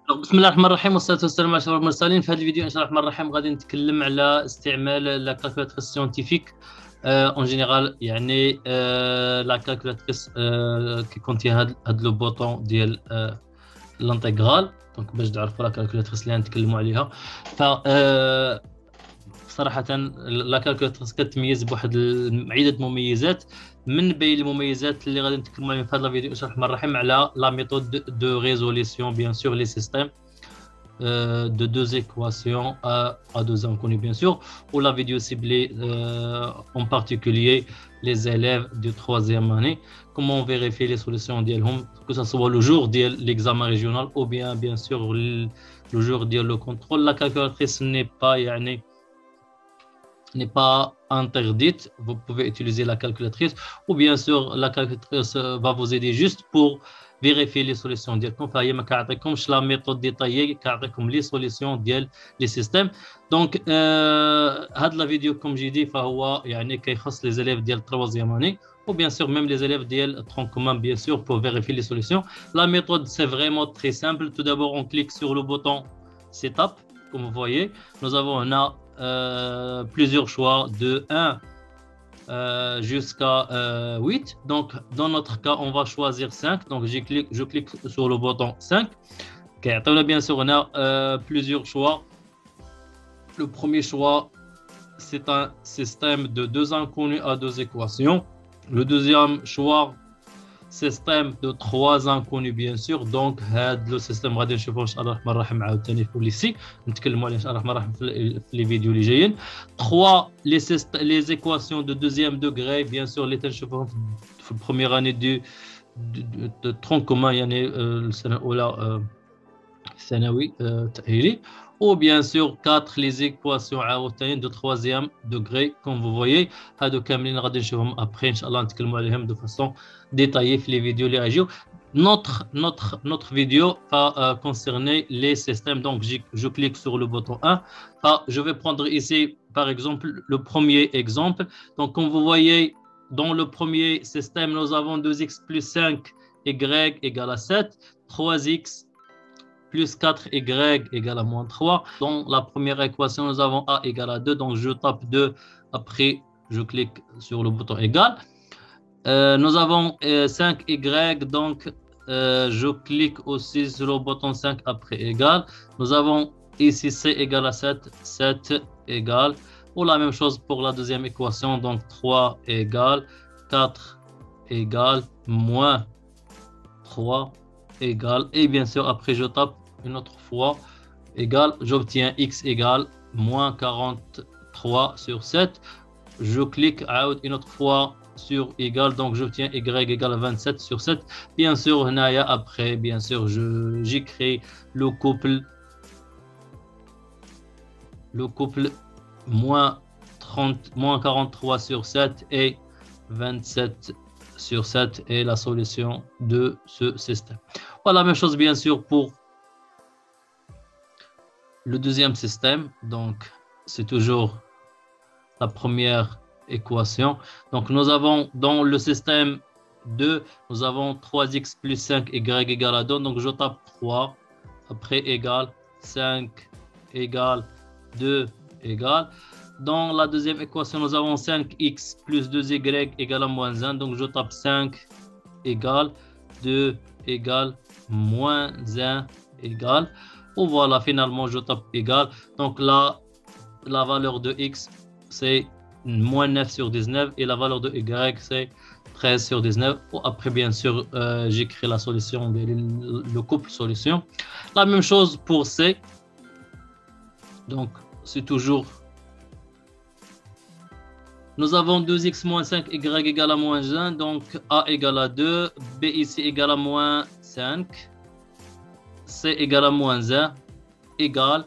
بسم الله الرحمن الرحيم والصلاة والسلام على أشرف المرسلين. في هذا الفيديو إن شاء الله الرحمن الرحيم غادي نتكلم على استعمال لا كالكولاتريس سيونتيفيك اون جينيرال، يعني لا كالكولاتريس كي كونتي هاد لو بوطون ديال لانتيغرال. دونك باش تعرفوا لا كالكولاتريس اللي غنتكلموا عليها، ف صراحة لا كالكولاتريس كتميز بواحد عدة مميزات. من بين المميزات اللي غادي نتكلموا عليهم في هذا الفيديو ان شاء الله الرحمن الرحيم على لا ميثود دو ريزوليسيون بيان سور لي سيستيم de deux équations à deux inconnus bien sûr, ou la vidéo ciblée en particulier les élèves de troisième année, comment vérifier les solutions d'IELHOM, que ce soit le jour de l'examen régional ou bien sûr le jour de le contrôle. La calculatrice n'est pas interdite, vous pouvez utiliser la calculatrice, ou bien sûr la calculatrice va vous aider juste pour vérifier les solutions ديالكم. فهي ما كاعطيكمش لا ميثود ديتايي، كاعطيكم لي سوليسيون ديال لي سيستيم. دونك هاد لا فيديو كوم جي دي فهو يعني كيخص لي زيليف ديال 3e année ou bien sûr même les élèves de tronc commun bien sûr pour vérifier les solutions. La méthode c'est vraiment très simple. Tout d'abord on clique sur le bouton setup. Comme vous voyez, nous avons plusieurs choix de 1 jusqu'à 8. Donc dans notre cas on va choisir 5. Donc je clique sur le bouton 5. Bien sûr on a plusieurs choix. Le premier choix c'est un système de deux inconnus à deux équations. Le deuxième choix système de trois inconnus bien sûr. Donc هذا لو سيستيم غادي نشوفوه ان شاء الله الرحمن الرحيم عاوتاني في بوليسي، نتكلموا عليه ان شاء الله الرحمن الرحيم في لي فيديو اللي جايين. 3 les équations de deuxième degré bien sûr اللي تنشوفوهم في البروميير اني دو ترون كومان، يعني السنه الاولى ثانوي تاهيلي. ou bien sûr 4 les équations عاوتاني de troisième degré comme vous voyez. هادو كاملين غادي نشوفهم après ان شاء الله نتكلموا عليهم de façon détaillée في les vidéos اللي غيجيو. Notre vidéo va concerner les systèmes. Donc je clique sur le bouton 1. Je vais prendre ici par exemple le premier exemple. Donc comme vous voyez dans le premier système nous avons 2x plus 5y égale à 7, 3x plus 4y égale à moins 3. Dans la première équation, nous avons a égale à 2. Donc, je tape 2. Après, je clique sur le bouton égal. Nous avons 5y. Donc, je clique aussi sur le bouton 5 après égal. Nous avons ici c égale à 7. 7 égale. Ou la même chose pour la deuxième équation. Donc, 3 égale 4 égale moins 3 égale, et bien sûr après je tape une autre fois égale, j'obtiens x égale moins 43 sur 7. Je clique out une autre fois sur égal, donc j'obtiens y égale 27 sur 7. Bien sûr après bien sûr j'écris le couple moins 43 sur 7 et 27 sur 7 est la solution de ce système. Voilà, la même chose bien sûr pour le deuxième système. Donc c'est toujours la première équation. Donc nous avons dans le système 2, nous avons 3x plus 5y égale à 2. Donc je tape 3, après égale 5 égale 2 égale. Dans la deuxième équation, nous avons 5x plus 2y égale à moins 1. Donc, je tape 5 égale 2 égale moins 1 égale. Ou voilà, finalement, je tape égale. Donc, là, la valeur de x, c'est moins 9 sur 19. Et la valeur de y, c'est 13 sur 19. Ou après, bien sûr, j'écris la solution, le couple solution. La même chose pour c. Donc, c'est toujours... Nous avons 2x moins 5, y égale à moins 1, donc a égale à 2, b ici égale à moins 5, c égale à moins 1, égale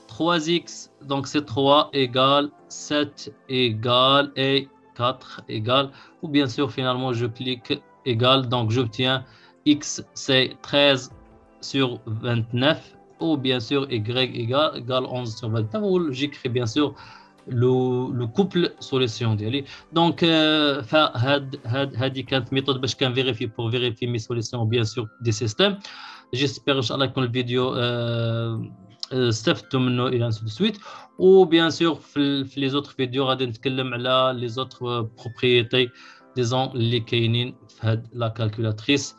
3x, donc c'est 3 égale 7 égale et 4 égale, ou bien sûr finalement je clique égale, donc j'obtiens x c'est 13 sur 29, ou bien sûr y égale 11 sur 29, ou j'écris bien sûr لو كوبل سوليسيون ديالي. دونك هذه كانت ميثود باش كنفيريفي بور فيريفي مي سوليسيون بيان سور دي سيستيم. جيسبر ان شاء الله يكون الفيديو استفدتوا منه الى انسو دو سويت. وبيان سور في لي زوتر فيديو غادي نتكلم على لي زوتر بروبريتي ديزون اللي كاينين في هاد لا كالكولاتريس